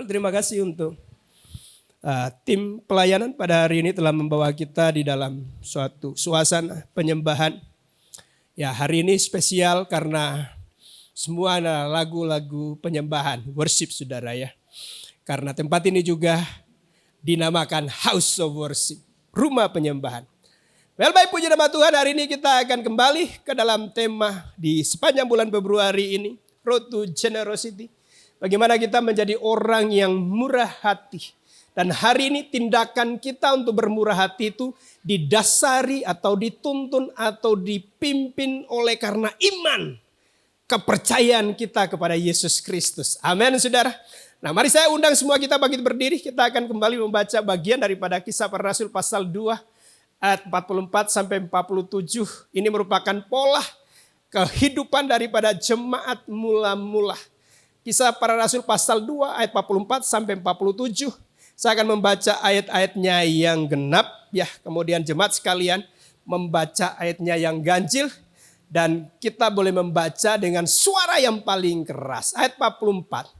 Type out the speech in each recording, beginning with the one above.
Terima kasih untuk tim pelayanan pada hari ini telah membawa kita di dalam suatu suasana penyembahan. Ya, hari ini spesial karena semua adalah lagu-lagu penyembahan, worship saudara ya. Karena tempat ini juga dinamakan House of Worship, rumah penyembahan. Baik, puji nama Tuhan, hari ini kita akan kembali ke dalam tema di sepanjang bulan Februari ini, Road to Generosity. Bagaimana kita menjadi orang yang murah hati. Dan hari ini tindakan kita untuk bermurah hati itu didasari atau dituntun atau dipimpin oleh karena iman. Kepercayaan kita kepada Yesus Kristus. Amin saudara. Nah mari saya undang semua kita bangkit berdiri. Kita akan kembali membaca bagian daripada Kisah Para Rasul pasal 2 ayat 44 sampai 47. Ini merupakan pola kehidupan daripada jemaat mula-mula. Kisah Para Rasul pasal 2 ayat 44 sampai 47. Saya akan membaca ayat-ayatnya yang genap ya. Kemudian jemaat sekalian membaca ayatnya yang ganjil. Dan kita boleh membaca dengan suara yang paling keras. Ayat 44.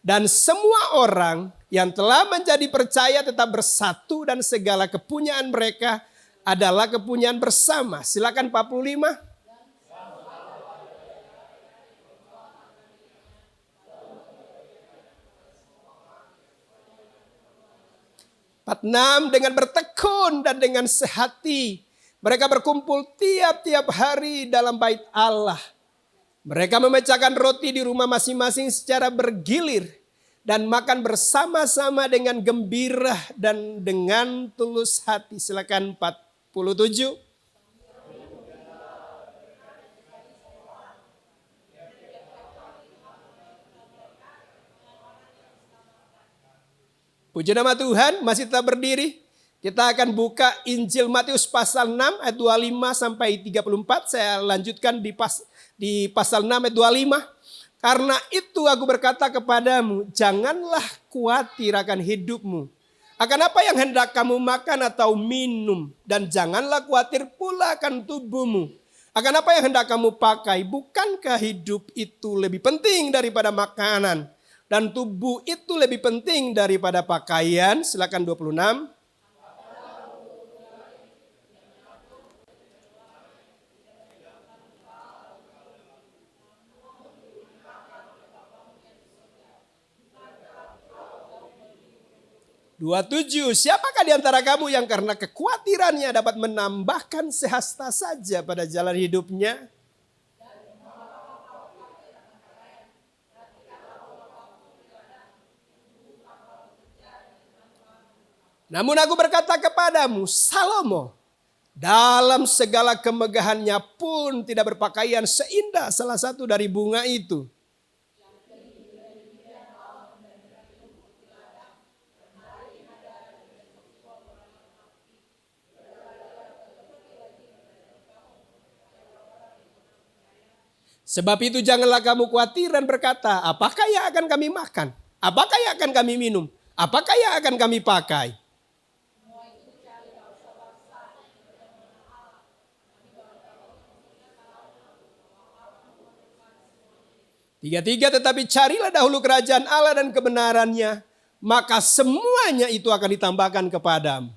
Dan semua orang yang telah menjadi percaya tetap bersatu dan segala kepunyaan mereka adalah kepunyaan bersama. Silakan 45. 46, dengan bertekun dan dengan sehati. Mereka berkumpul tiap-tiap hari dalam bait Allah. Mereka memecahkan roti di rumah masing-masing secara bergilir. Dan makan bersama-sama dengan gembira dan dengan tulus hati. Silakan 47. Puji nama Tuhan, masih tetap berdiri. Kita akan buka Injil Matius pasal 6 ayat 25 sampai 34. Saya lanjutkan di pasal 6 ayat 25. Karena itu aku berkata kepadamu, janganlah khawatir akan hidupmu. Akan apa yang hendak kamu makan atau minum. Dan janganlah khawatir pula akan tubuhmu. Akan apa yang hendak kamu pakai. Bukankah hidup itu lebih penting daripada makanan. Dan tubuh itu lebih penting daripada pakaian. Silakan 26. Siapakah di antara kamu yang karena kekhawatirannya dapat menambahkan sehasta saja pada jalan hidupnya? Namun aku berkata kepadamu, Salomo dalam segala kemegahannya pun tidak berpakaian seindah salah satu dari bunga itu. Sebab itu janganlah kamu khawatir dan berkata, apakah yang akan kami makan? Apakah yang akan kami minum? Apakah yang akan kami pakai? Tiga, tetapi carilah dahulu kerajaan Allah dan kebenarannya, maka semuanya itu akan ditambahkan kepadamu.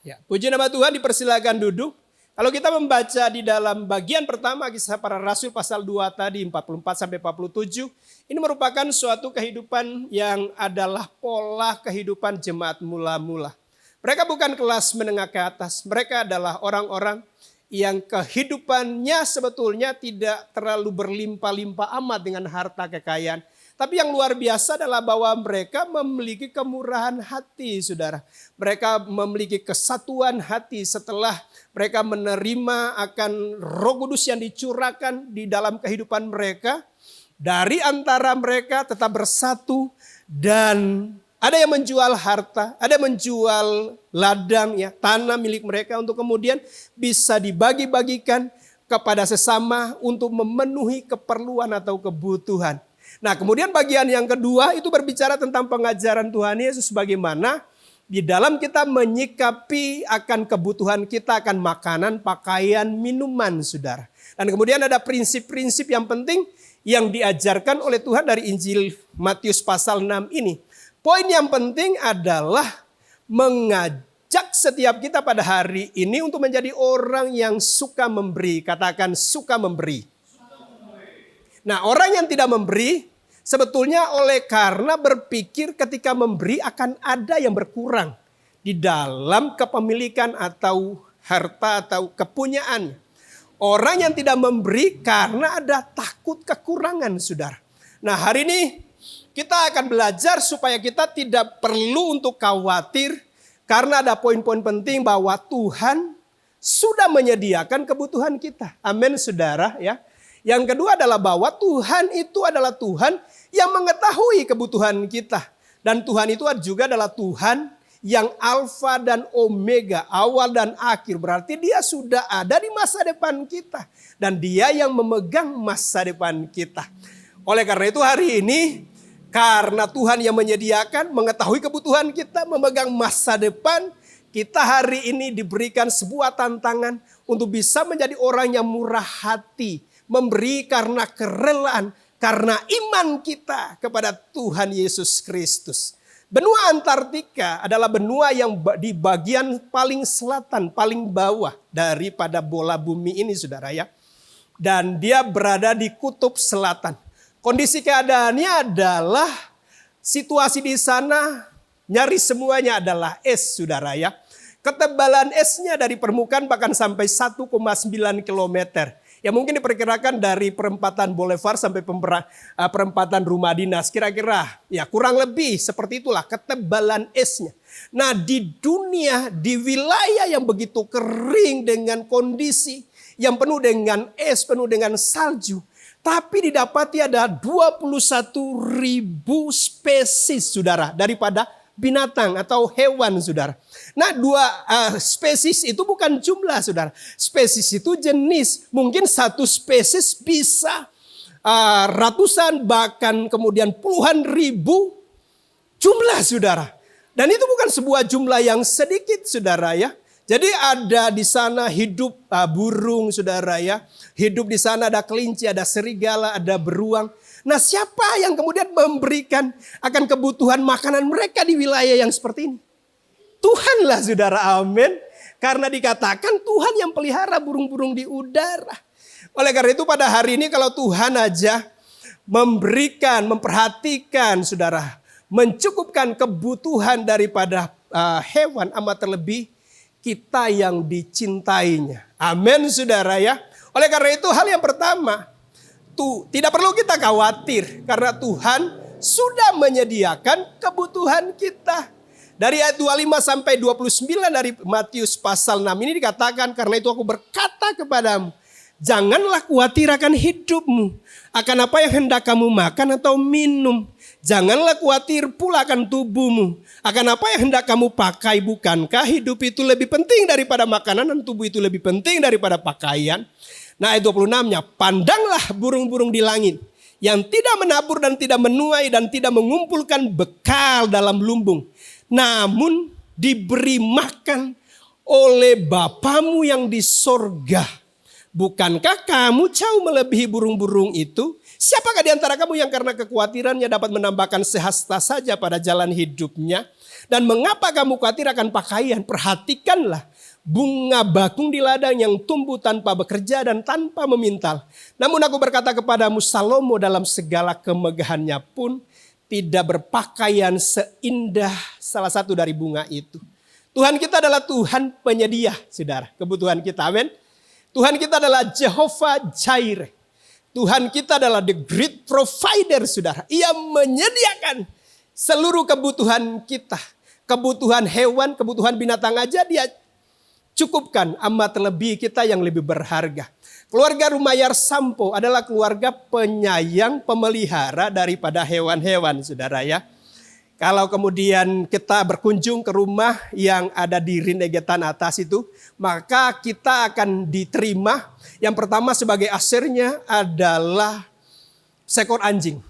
Ya, puji nama Tuhan, dipersilakan duduk. Kalau kita membaca di dalam bagian pertama Kisah Para Rasul pasal 2 tadi 44 sampai 47, ini merupakan suatu kehidupan yang adalah pola kehidupan jemaat mula-mula. Mereka bukan kelas menengah ke atas, mereka adalah orang-orang yang kehidupannya sebetulnya tidak terlalu berlimpah-limpah amat dengan harta kekayaan. Tapi yang luar biasa adalah bahwa mereka memiliki kemurahan hati, saudara. Mereka memiliki kesatuan hati setelah mereka menerima akan Roh Kudus yang dicurahkan di dalam kehidupan mereka. Dari antara mereka tetap bersatu dan ada yang menjual harta, ada yang menjual ladang, ya, tanah milik mereka untuk kemudian bisa dibagi-bagikan kepada sesama untuk memenuhi keperluan atau kebutuhan. Nah, kemudian bagian yang kedua itu berbicara tentang pengajaran Tuhan Yesus bagaimana Di dalam kita menyikapi akan kebutuhan kita akan makanan, pakaian, minuman, saudara. Dan kemudian ada prinsip-prinsip yang penting yang diajarkan oleh Tuhan dari Injil Matius pasal 6 ini. Poin yang penting adalah mengajak setiap kita pada hari ini untuk menjadi orang yang suka memberi. Katakan suka memberi. Nah, orang yang tidak memberi sebetulnya oleh karena berpikir ketika memberi akan ada yang berkurang di dalam kepemilikan atau harta atau kepunyaan. Orang yang tidak memberi karena ada takut kekurangan, saudara. Nah, hari ini kita akan belajar supaya kita tidak perlu untuk khawatir karena ada poin-poin penting bahwa Tuhan sudah menyediakan kebutuhan kita. Amin, saudara, ya. Yang kedua adalah bahwa Tuhan itu adalah Tuhan yang mengetahui kebutuhan kita. Dan Tuhan itu juga adalah Tuhan yang alfa dan omega, awal dan akhir. Berarti dia sudah ada di masa depan kita. Dan dia yang memegang masa depan kita. Oleh karena itu hari ini, karena Tuhan yang menyediakan, mengetahui kebutuhan kita, memegang masa depan, kita hari ini diberikan sebuah tantangan untuk bisa menjadi orang yang murah hati. Memberi karena kerelaan, karena iman kita kepada Tuhan Yesus Kristus. Benua Antartika adalah benua yang di bagian paling selatan, paling bawah daripada bola bumi ini, saudara, ya. Dan dia berada di kutub selatan. Kondisi keadaannya adalah situasi di sana nyaris semuanya adalah es, saudara, ya. Ketebalan esnya dari permukaan bahkan sampai 1,9 kilometer. Ya mungkin diperkirakan dari perempatan Boulevard sampai perempatan Rumah Dinas. Kira-kira ya kurang lebih seperti itulah ketebalan esnya. Nah, di dunia, di wilayah yang begitu kering dengan kondisi yang penuh dengan es, penuh dengan salju. Tapi didapati ada 21.000 spesies, saudara, daripada binatang atau hewan, saudara. Nah, spesies itu bukan jumlah, saudara. Spesies itu jenis. Mungkin satu spesies bisa ratusan bahkan kemudian puluhan ribu jumlah, saudara. Dan itu bukan sebuah jumlah yang sedikit, saudara, ya. Jadi ada di sana hidup burung, saudara, ya. Hidup di sana ada kelinci, ada serigala, ada beruang. Nah, siapa yang kemudian memberikan akan kebutuhan makanan mereka di wilayah yang seperti ini? Tuhanlah, saudara, amin. Karena dikatakan Tuhan yang pelihara burung-burung di udara. Oleh karena itu pada hari ini kalau Tuhan aja memberikan, memperhatikan, saudara, mencukupkan kebutuhan daripada hewan, amat terlebih kita yang dicintainya. Amin, saudara, ya. Oleh karena itu hal yang pertama, tidak perlu kita khawatir karena Tuhan sudah menyediakan kebutuhan kita. Dari ayat 25 sampai 29 dari Matius pasal 6 ini dikatakan, karena itu aku berkata kepadamu, janganlah khawatir akan hidupmu, akan apa yang hendak kamu makan atau minum. Janganlah khawatir pula akan tubuhmu, akan apa yang hendak kamu pakai. Bukankah hidup itu lebih penting daripada makanan dan tubuh itu lebih penting daripada pakaian? Nah, ayat 26-nya, pandanglah burung-burung di langit yang tidak menabur dan tidak menuai dan tidak mengumpulkan bekal dalam lumbung, namun diberi makan oleh Bapamu yang di sorga. Bukankah kamu jauh melebihi burung-burung itu? Siapakah di antara kamu yang karena kekhawatirannya dapat menambahkan sehasta saja pada jalan hidupnya? Dan mengapa kamu khawatir akan pakaian? Perhatikanlah bunga bakung di ladang yang tumbuh tanpa bekerja dan tanpa memintal. Namun aku berkata kepadamu, Salomo dalam segala kemegahannya pun tidak berpakaian seindah salah satu dari bunga itu. Tuhan kita adalah Tuhan penyedia, saudara, kebutuhan kita. Amin. Tuhan kita adalah Jehovah Jireh. Tuhan kita adalah the great provider, saudara. Ia menyediakan seluruh kebutuhan kita. Kebutuhan hewan, kebutuhan binatang aja dia cukupkan, amat terlebih kita yang lebih berharga. Keluarga Rumayar Sampo adalah keluarga penyayang, pemelihara daripada hewan-hewan, saudara, ya. Kalau kemudian kita berkunjung ke rumah yang ada di Rindegetan atas itu, maka kita akan diterima. Yang pertama sebagai asernya adalah seekor anjing,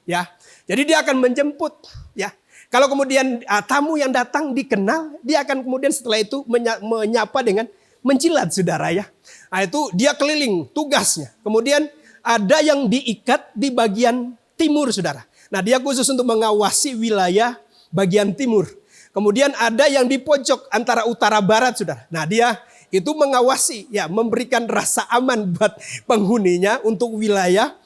ya. Jadi dia akan menjemput, ya. Kalau kemudian tamu yang datang dikenal, dia akan kemudian setelah itu menyapa dengan menjilat, saudara ya. Nah, itu dia keliling tugasnya. Kemudian ada yang diikat di bagian timur, saudara. Nah, dia khusus untuk mengawasi wilayah bagian timur. Kemudian ada yang di pojok antara utara barat, saudara. Nah, dia itu mengawasi, ya, memberikan rasa aman buat penghuninya untuk wilayah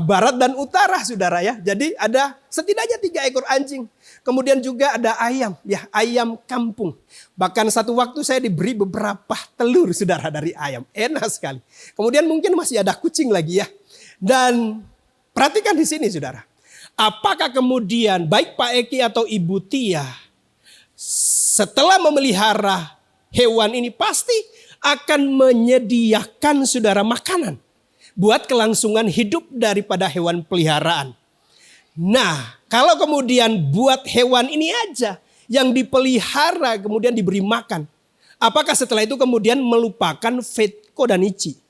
barat dan utara, saudara ya. Jadi ada setidaknya 3 ekor anjing. Kemudian juga ada ayam, ya, ayam kampung. Bahkan satu waktu saya diberi beberapa telur, saudara, dari ayam. Enak sekali. Kemudian mungkin masih ada kucing lagi ya. Dan perhatikan di sini, saudara. Apakah kemudian baik Pak Eki atau Ibu Tia setelah memelihara hewan ini pasti akan menyediakan, saudara, makanan buat kelangsungan hidup daripada hewan peliharaan. Nah, kalau kemudian buat hewan ini aja yang dipelihara kemudian diberi makan, apakah setelah itu kemudian melupakan Fetko dan Ici?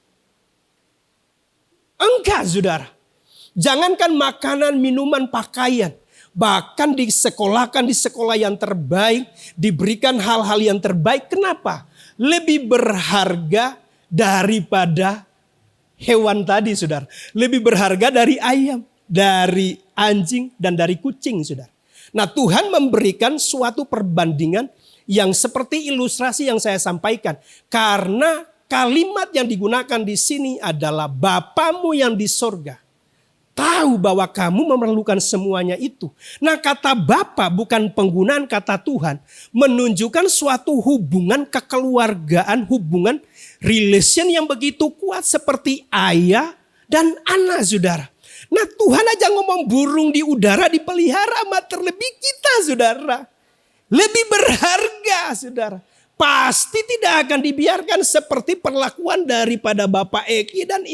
Enggak, saudara. Jangankan makanan, minuman, pakaian. Bahkan disekolahkan di sekolah yang terbaik, diberikan hal-hal yang terbaik. Kenapa? Lebih berharga daripada hewan tadi, saudara. Lebih berharga dari ayam, dari anjing, dan dari kucing, saudara. Nah, Tuhan memberikan suatu perbandingan yang seperti ilustrasi yang saya sampaikan. Karena kalimat yang digunakan di sini adalah Bapamu yang di sorga tahu bahwa kamu memerlukan semuanya itu. Nah, kata Bapa bukan penggunaan kata Tuhan. Menunjukkan suatu hubungan kekeluargaan, hubungan relation yang begitu kuat seperti ayah dan anak, saudara. Nah, Tuhan aja ngomong burung di udara dipelihara, terlebih kita, saudara. Lebih berharga, saudara. Pasti tidak akan dibiarkan seperti perlakuan daripada Bapak Eki dan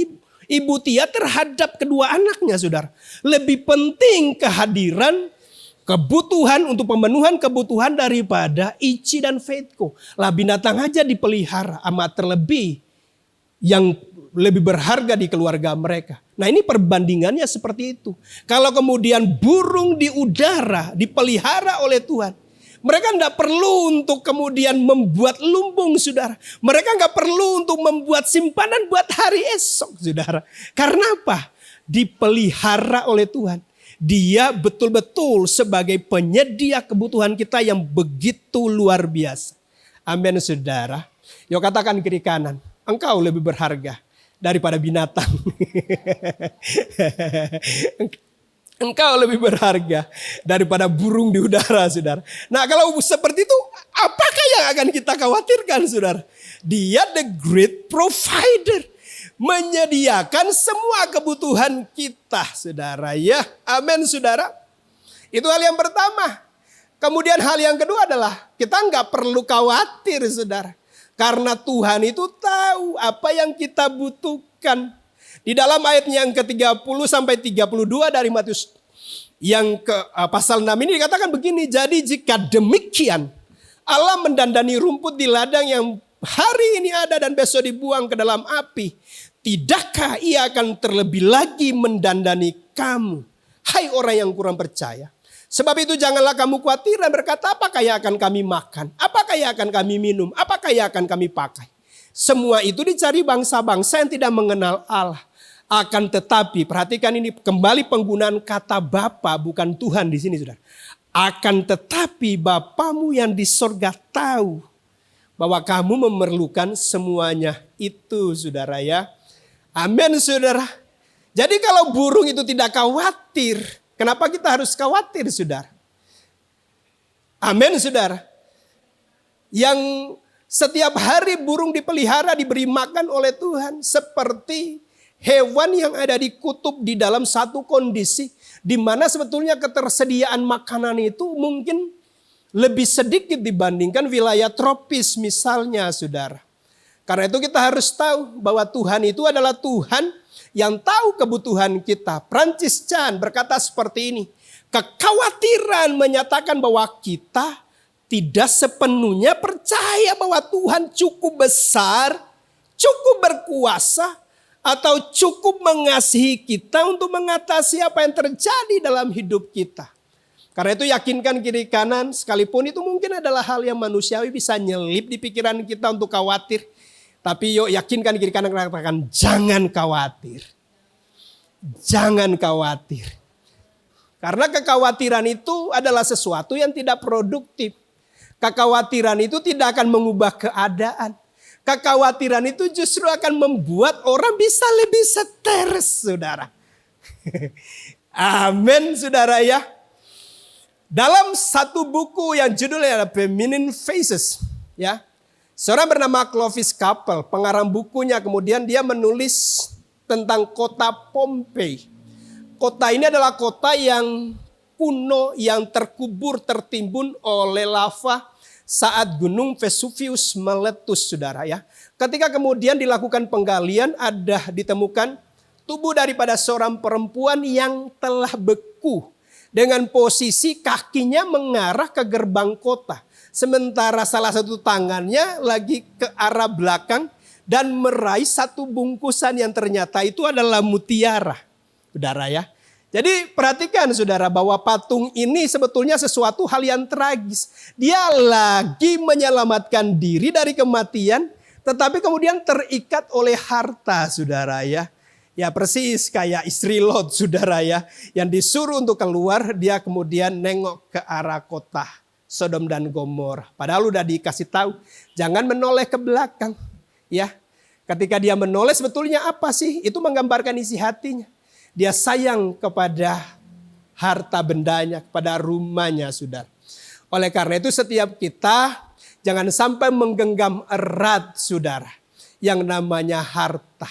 Ibu Tia terhadap kedua anaknya, saudara. Lebih penting kehadiran, kebutuhan untuk pemenuhan kebutuhan daripada Ici dan Fetko. Lah, binatang aja dipelihara, amat terlebih yang lebih berharga di keluarga mereka. Nah, ini perbandingannya seperti itu. Kalau kemudian burung di udara dipelihara oleh Tuhan, mereka tidak perlu untuk kemudian membuat lumbung, saudara. Mereka nggak perlu untuk membuat simpanan buat hari esok, saudara. Karena apa? Dipelihara oleh Tuhan. Dia betul-betul sebagai penyedia kebutuhan kita yang begitu luar biasa. Amin, saudara. Yuk katakan kiri kanan, engkau lebih berharga daripada binatang. Engkau lebih berharga daripada burung di udara, saudara. Nah, kalau seperti itu, apakah yang akan kita khawatirkan, saudara? Dia the great provider. Menyediakan semua kebutuhan kita, saudara. Ya, amin, saudara. Itu hal yang pertama. Kemudian hal yang kedua adalah kita nggak perlu khawatir, saudara. Karena Tuhan itu tahu apa yang kita butuhkan. Di dalam ayat yang ke-30 sampai 32 dari Matius yang ke pasal 6 ini dikatakan begini. Jadi jika demikian Allah mendandani rumput di ladang yang hari ini ada dan besok dibuang ke dalam api, tidakkah ia akan terlebih lagi mendandani kamu, hai orang yang kurang percaya? Sebab itu janganlah kamu khawatir dan berkata, apakah yang akan kami makan? Apakah yang akan kami minum? Apakah yang akan kami pakai? Semua itu dicari bangsa-bangsa yang tidak mengenal Allah. Akan tetapi, perhatikan ini kembali penggunaan kata Bapa, bukan Tuhan di sini, saudara. Akan tetapi Bapamu yang di sorga tahu bahwa kamu memerlukan semuanya itu, saudara ya. Amin, saudara. Jadi kalau burung itu tidak khawatir, kenapa kita harus khawatir, saudara? Amin, saudara. Yang setiap hari burung dipelihara, diberi makan oleh Tuhan seperti hewan yang ada di kutub di dalam satu kondisi di mana sebetulnya ketersediaan makanan itu mungkin lebih sedikit dibandingkan wilayah tropis misalnya, saudara. Karena itu kita harus tahu bahwa Tuhan itu adalah Tuhan yang tahu kebutuhan kita. Francis Chan berkata seperti ini. Kekhawatiran menyatakan bahwa kita tidak sepenuhnya percaya bahwa Tuhan cukup besar, cukup berkuasa, atau cukup mengasihi kita untuk mengatasi apa yang terjadi dalam hidup kita. Karena itu yakinkan kiri kanan, sekalipun itu mungkin adalah hal yang manusiawi bisa nyelip di pikiran kita untuk khawatir. Tapi yuk yakinkan kiri kanan, katakan jangan khawatir. Jangan khawatir. Karena kekhawatiran itu adalah sesuatu yang tidak produktif. Kekhawatiran itu tidak akan mengubah keadaan. Kekhawatiran itu justru akan membuat orang bisa lebih stres, saudara. Amin, saudara ya. Dalam satu buku yang judulnya adalah Feminine Faces, ya. Seorang bernama Clovis Capel, pengarang bukunya, kemudian dia menulis tentang kota Pompei. Kota ini adalah kota yang kuno, yang terkubur, tertimbun oleh lava saat gunung Vesuvius meletus, saudara ya. Ketika kemudian dilakukan penggalian, ada ditemukan tubuh daripada seorang perempuan yang telah beku dengan posisi kakinya mengarah ke gerbang kota. Sementara salah satu tangannya lagi ke arah belakang dan meraih satu bungkusan yang ternyata itu adalah mutiara. Saudara ya. Jadi perhatikan saudara bahwa patung ini sebetulnya sesuatu hal yang tragis. Dia lagi menyelamatkan diri dari kematian, tetapi kemudian terikat oleh harta, saudara ya. Ya persis kayak istri Lot, saudara ya. Yang disuruh untuk keluar, dia kemudian nengok ke arah kota Sodom dan Gomora. Padahal udah dikasih tahu, jangan menoleh ke belakang. Ya, ketika dia menoleh sebetulnya apa sih? Itu menggambarkan isi hatinya. Dia sayang kepada harta bendanya, kepada rumahnya, saudara. Oleh karena itu setiap kita jangan sampai menggenggam erat, saudara, yang namanya harta.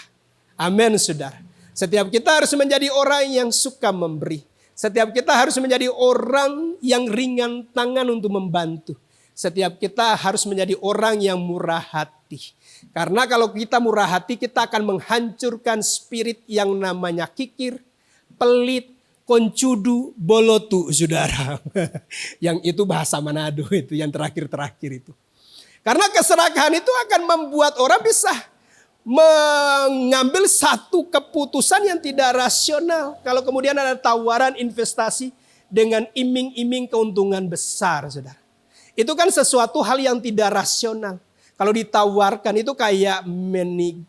Amin, saudara. Setiap kita harus menjadi orang yang suka memberi. Setiap kita harus menjadi orang yang ringan tangan untuk membantu. Setiap kita harus menjadi orang yang murah hati. Karena kalau kita murah hati, kita akan menghancurkan spirit yang namanya kikir, pelit, koncudu, bolotu, saudara. Yang itu bahasa Manado itu, yang terakhir-terakhir itu. Karena keserakahan itu akan membuat orang bisa mengambil satu keputusan yang tidak rasional. Kalau kemudian ada tawaran investasi dengan iming-iming keuntungan besar, saudara. Itu kan sesuatu hal yang tidak rasional. Kalau ditawarkan itu kayak money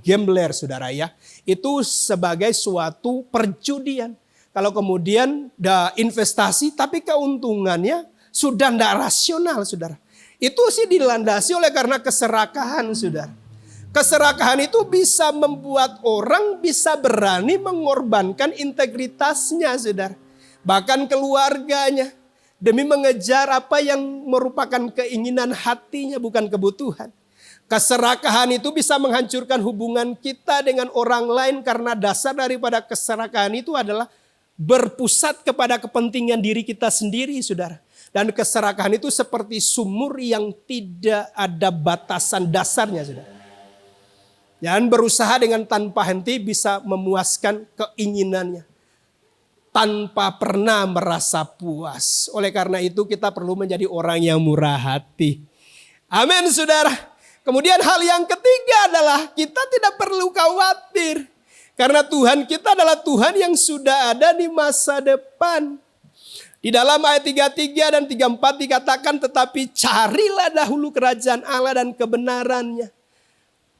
gambler, saudara ya. Itu sebagai suatu perjudian. Kalau kemudian investasi tapi keuntungannya sudah tidak rasional, saudara. Itu sih dilandasi oleh karena keserakahan, saudara. Keserakahan itu bisa membuat orang bisa berani mengorbankan integritasnya, saudara. Bahkan keluarganya. Demi mengejar apa yang merupakan keinginan hatinya, bukan kebutuhan. Keserakahan itu bisa menghancurkan hubungan kita dengan orang lain karena dasar daripada keserakahan itu adalah berpusat kepada kepentingan diri kita sendiri, saudara. Dan keserakahan itu seperti sumur yang tidak ada batasan dasarnya, saudara. Dan berusaha dengan tanpa henti bisa memuaskan keinginannya. Tanpa pernah merasa puas. Oleh karena itu kita perlu menjadi orang yang murah hati. Amin, saudara. Kemudian hal yang ketiga adalah kita tidak perlu khawatir. Karena Tuhan kita adalah Tuhan yang sudah ada di masa depan. Di dalam ayat 33 dan 34 dikatakan, tetapi carilah dahulu kerajaan Allah dan kebenarannya.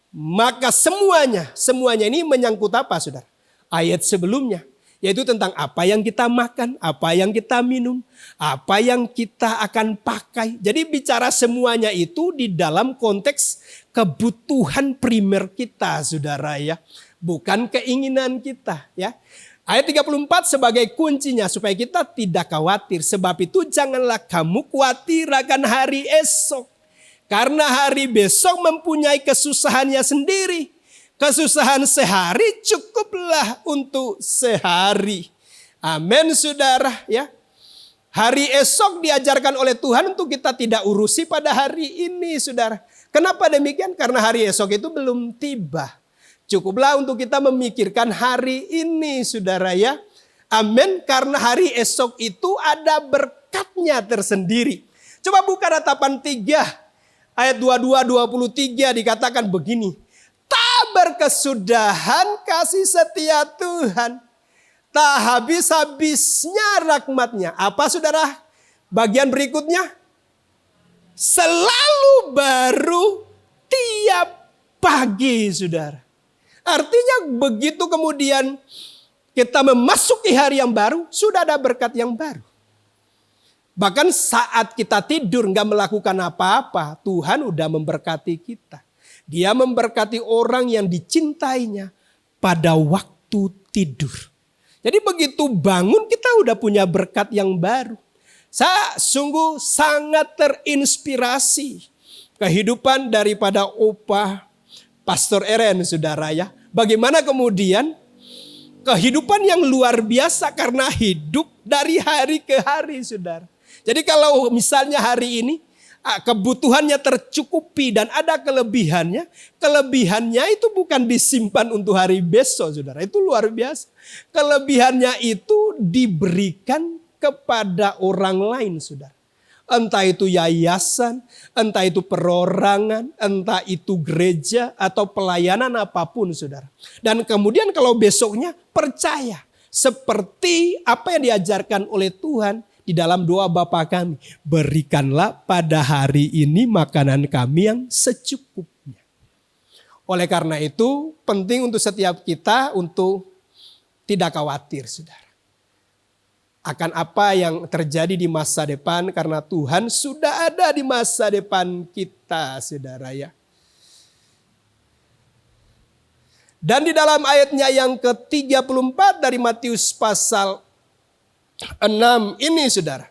Maka semuanya ini menyangkut apa, saudara? Ayat sebelumnya. Yaitu tentang apa yang kita makan, apa yang kita minum, apa yang kita akan pakai. Jadi bicara semuanya itu di dalam konteks kebutuhan primer kita, saudara ya. Bukan keinginan kita ya. Ayat 34 sebagai kuncinya supaya kita tidak khawatir. Sebab itu janganlah kamu khawatir akan hari esok. Karena hari besok mempunyai kesusahannya sendiri. Kesusahan sehari cukuplah untuk sehari. Amin, saudara ya. Hari esok diajarkan oleh Tuhan untuk kita tidak urusi pada hari ini, saudara. Kenapa demikian? Karena hari esok itu belum tiba. Cukuplah untuk kita memikirkan hari ini, saudara ya. Amin, karena hari esok itu ada berkatnya tersendiri. Coba buka Ratapan 3 ayat 22-23 dikatakan begini. Tak berkesudahan kasih setia Tuhan. Tak habis-habisnya rahmat-Nya. Apa saudara? Bagian berikutnya. Selalu baru tiap pagi saudara. Artinya begitu kemudian kita memasuki hari yang baru, sudah ada berkat yang baru. Bahkan saat kita tidur nggak melakukan apa-apa, Tuhan udah memberkati kita. Dia memberkati orang yang dicintainya pada waktu tidur. Jadi begitu bangun kita udah punya berkat yang baru. Saya sungguh sangat terinspirasi kehidupan daripada Opa Pastor Eren saudara ya. Bagaimana kemudian kehidupan yang luar biasa karena hidup dari hari ke hari saudara. Jadi kalau misalnya hari ini kebutuhannya tercukupi dan ada kelebihannya. Kelebihannya itu bukan disimpan untuk hari besok saudara. Itu luar biasa. Kelebihannya itu diberikan kepada orang lain saudara. Entah itu yayasan, entah itu perorangan, entah itu gereja atau pelayanan apapun saudara. Dan kemudian kalau besoknya percaya. Seperti apa yang diajarkan oleh Tuhan. Di dalam doa Bapa kami, berikanlah pada hari ini makanan kami yang secukupnya. Oleh karena itu penting untuk setiap kita untuk tidak khawatir saudara. Akan apa yang terjadi di masa depan karena Tuhan sudah ada di masa depan kita saudara ya. Dan di dalam ayatnya yang ke-34 dari Matius pasal 6 ini saudara.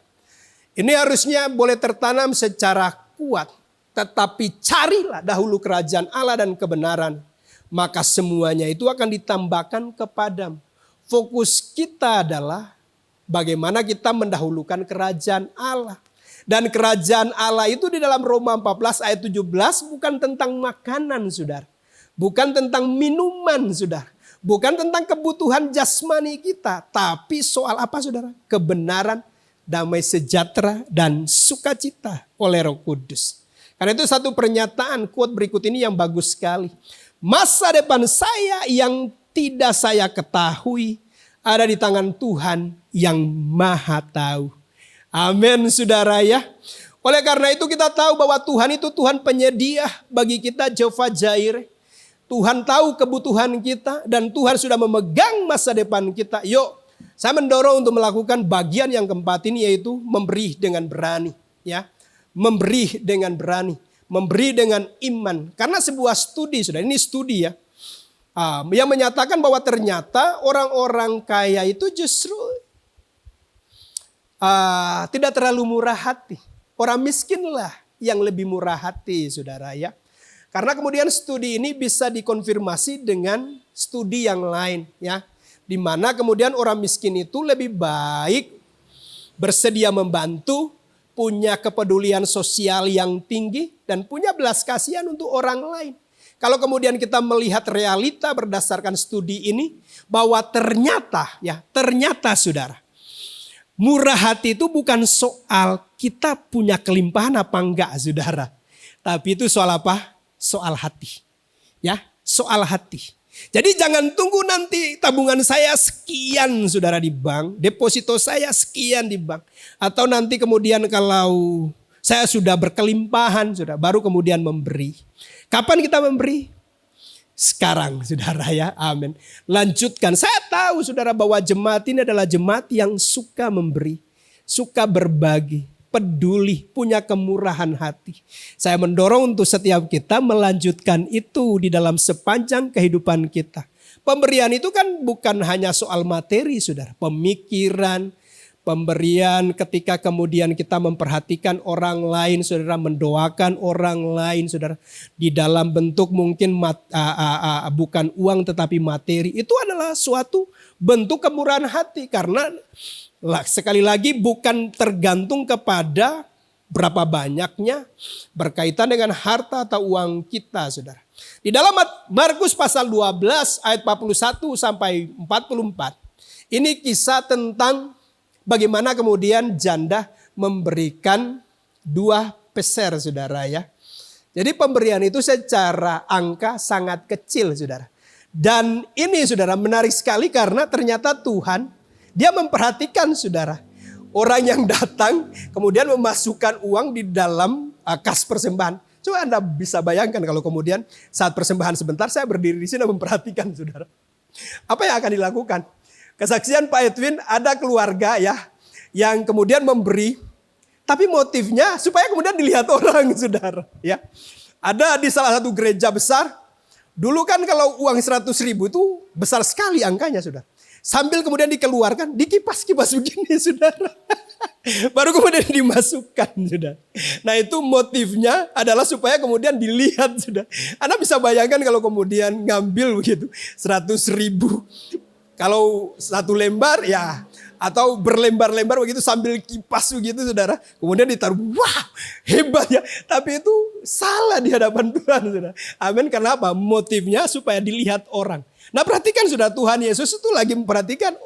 Ini harusnya boleh tertanam secara kuat. Tetapi carilah dahulu kerajaan Allah dan kebenaran. Maka semuanya itu akan ditambahkan kepadamu. Fokus kita adalah bagaimana kita mendahulukan kerajaan Allah. Dan kerajaan Allah itu di dalam Roma 14 ayat 17 bukan tentang makanan saudara. Bukan tentang minuman saudara. Bukan tentang kebutuhan jasmani kita. Tapi soal apa saudara? Kebenaran, damai sejahtera, dan sukacita oleh Roh Kudus. Karena itu satu pernyataan quote berikut ini yang bagus sekali. Masa depan saya yang tidak saya ketahui ada di tangan Tuhan yang maha tahu. Amin saudara ya. Oleh karena itu kita tahu bahwa Tuhan itu Tuhan penyedia bagi kita, Jehovah Jireh. Tuhan tahu kebutuhan kita dan Tuhan sudah memegang masa depan kita. Yuk, saya mendorong untuk melakukan bagian yang keempat ini yaitu memberi dengan berani, ya. Memberi dengan berani, memberi dengan iman. Karena sebuah studi, sudah ini studi ya. Yang menyatakan bahwa ternyata orang-orang kaya itu justru tidak terlalu murah hati. Orang miskinlah yang lebih murah hati, saudara ya. Karena kemudian studi ini bisa dikonfirmasi dengan studi yang lain ya. Di mana kemudian orang miskin itu lebih baik bersedia membantu, punya kepedulian sosial yang tinggi dan punya belas kasihan untuk orang lain. Kalau kemudian kita melihat realita berdasarkan studi ini bahwa ternyata saudara, murah hati itu bukan soal kita punya kelimpahan apa enggak saudara. Tapi itu soal apa? Soal hati. Ya, soal hati. Jadi jangan tunggu nanti tabungan saya sekian saudara di bank, deposito saya sekian di bank. Atau nanti kemudian kalau saya sudah berkelimpahan, saudara, baru kemudian memberi. Kapan kita memberi? Sekarang saudara ya, amin. Lanjutkan, saya tahu saudara bahwa jemaat ini adalah jemaat yang suka memberi, suka berbagi, peduli, punya kemurahan hati. Saya mendorong untuk setiap kita melanjutkan itu di dalam sepanjang kehidupan kita. Pemberian itu kan bukan hanya soal materi saudara, pemikiran, pemberian ketika kemudian kita memperhatikan orang lain saudara, mendoakan orang lain saudara. Di dalam bentuk mungkin bukan uang tetapi materi. Itu adalah suatu bentuk kemurahan hati karena sekali lagi bukan tergantung kepada berapa banyaknya berkaitan dengan harta atau uang kita saudara. Di dalam Markus pasal 12 ayat 41 sampai 44. Ini kisah tentang bagaimana kemudian janda memberikan 2 peser saudara ya. Jadi pemberian itu secara angka sangat kecil saudara. Dan ini saudara menarik sekali karena ternyata Tuhan dia memperhatikan saudara. Orang yang datang kemudian memasukkan uang di dalam kas persembahan. Coba Anda bisa bayangkan kalau kemudian saat persembahan sebentar saya berdiri di sini memperhatikan saudara. Apa yang akan dilakukan? Kesaksian Pak Edwin ada keluarga ya yang kemudian memberi. Tapi motifnya supaya kemudian dilihat orang saudara. Ya. Ada di salah satu gereja besar. Dulu kan kalau uang 100.000 itu besar sekali angkanya saudara. Sambil kemudian dikeluarkan, dikipas-kipas begini saudara. Baru kemudian dimasukkan saudara. Nah itu motifnya adalah supaya kemudian dilihat saudara. Anda bisa bayangkan kalau kemudian ngambil begitu 100.000. Kalau satu lembar ya atau berlembar-lembar begitu sambil kipas begitu saudara. Kemudian ditaruh, wah hebat ya. Tapi itu salah di hadapan Tuhan saudara. Amin, karena apa? Motifnya supaya dilihat orang. Nah perhatikan saudara, Tuhan Yesus itu lagi memperhatikan.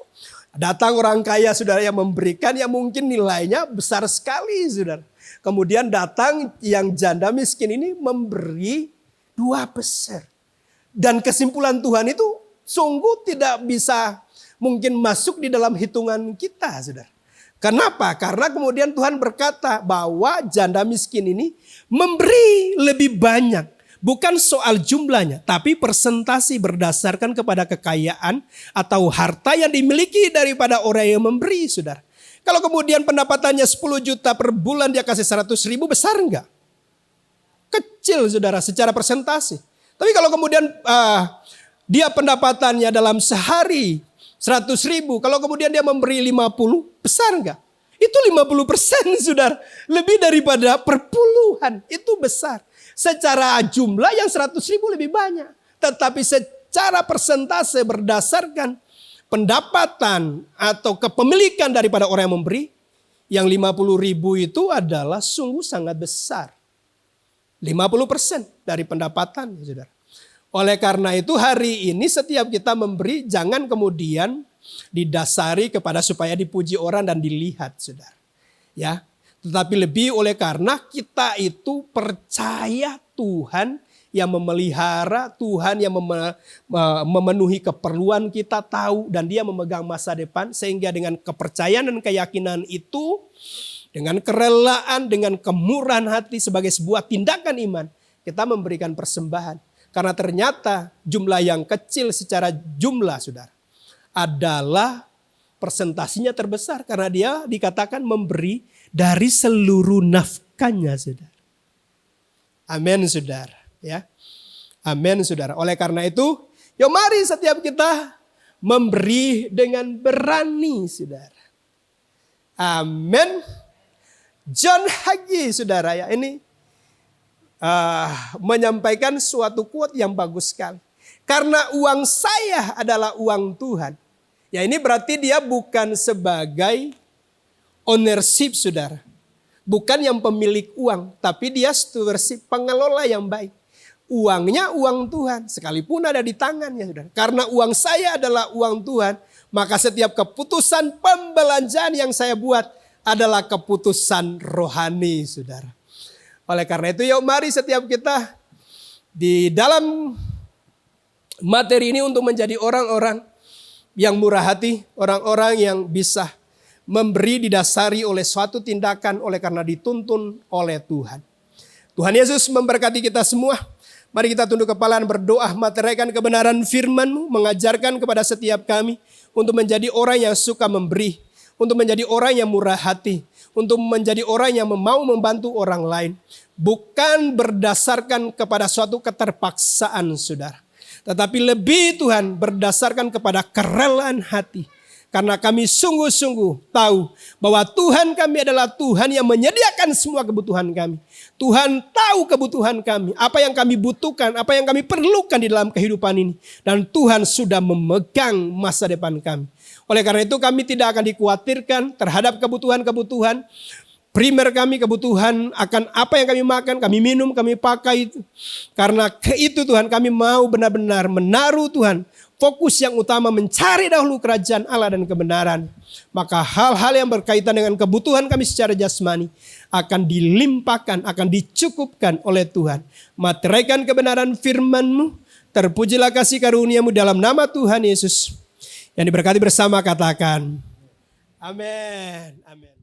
Datang orang kaya saudara yang memberikan yang mungkin nilainya besar sekali saudara. Kemudian datang yang janda miskin ini memberi 2 peser. Dan kesimpulan Tuhan itu sungguh tidak bisa mungkin masuk di dalam hitungan kita saudara. Kenapa? Karena kemudian Tuhan berkata bahwa janda miskin ini memberi lebih banyak. Bukan soal jumlahnya, tapi persentase berdasarkan kepada kekayaan atau harta yang dimiliki daripada orang yang memberi, saudara. Kalau kemudian pendapatannya 10 juta per bulan dia kasih 100.000, besar enggak? Kecil, saudara, secara persentase. Tapi kalau kemudian dia pendapatannya dalam sehari 100.000, kalau kemudian dia memberi 50, besar enggak? Itu 50%, saudara. Lebih daripada perpuluhan, itu besar. Secara jumlah yang 100.000 lebih banyak. Tetapi secara persentase berdasarkan pendapatan atau kepemilikan daripada orang yang memberi. Yang 50.000 itu adalah sungguh sangat besar. 50% dari pendapatan. Saudara. Oleh karena itu hari ini setiap kita memberi jangan kemudian didasari kepada supaya dipuji orang dan dilihat. Saudara. Ya. Tetapi lebih oleh karena kita itu percaya Tuhan yang memelihara, Tuhan yang memenuhi keperluan kita tahu dan dia memegang masa depan. Sehingga dengan kepercayaan dan keyakinan itu, dengan kerelaan, dengan kemurahan hati sebagai sebuah tindakan iman, kita memberikan persembahan. Karena ternyata jumlah yang kecil secara jumlah saudara adalah persentasinya terbesar. Karena dia dikatakan memberi dari seluruh nafkahnya, saudara. Amin, saudara. Ya, amin, saudara. Oleh karena itu, yuk mari setiap kita memberi dengan berani, saudara. Amin. John Hagee, saudara, ya ini menyampaikan suatu quote yang bagus sekali. Karena uang saya adalah uang Tuhan. Ya ini berarti dia bukan sebagai ownership saudara. Bukan yang pemilik uang. Tapi dia stewardship, pengelola yang baik. Uangnya uang Tuhan. Sekalipun ada di tangannya saudara. Karena uang saya adalah uang Tuhan. Maka setiap keputusan pembelanjaan yang saya buat adalah keputusan rohani saudara. Oleh karena itu yuk mari setiap kita di dalam materi ini untuk menjadi orang-orang yang murah hati. Orang-orang yang bisa memberi didasari oleh suatu tindakan oleh karena dituntun oleh Tuhan. Tuhan Yesus memberkati kita semua. Mari kita tunduk kepala dan berdoa, materaikan kebenaran firman-Mu, mengajarkan kepada setiap kami untuk menjadi orang yang suka memberi, untuk menjadi orang yang murah hati, untuk menjadi orang yang mau membantu orang lain. Bukan berdasarkan kepada suatu keterpaksaan saudara. Tetapi lebih Tuhan berdasarkan kepada kerelaan hati. Karena kami sungguh-sungguh tahu bahwa Tuhan kami adalah Tuhan yang menyediakan semua kebutuhan kami. Tuhan tahu kebutuhan kami, apa yang kami butuhkan, apa yang kami perlukan di dalam kehidupan ini. Dan Tuhan sudah memegang masa depan kami. Oleh karena itu kami tidak akan dikhawatirkan terhadap kebutuhan-kebutuhan primer kami, kebutuhan akan apa yang kami makan, kami minum, kami pakai itu. Karena itu Tuhan kami mau benar-benar menaruh Tuhan fokus yang utama mencari dahulu kerajaan Allah dan kebenaran. Maka hal-hal yang berkaitan dengan kebutuhan kami secara jasmani akan dilimpahkan, akan dicukupkan oleh Tuhan. Materaikan kebenaran firman-Mu. Terpujilah kasih karunia-Mu dalam nama Tuhan Yesus. Yang diberkati bersama katakan, amin. Amin.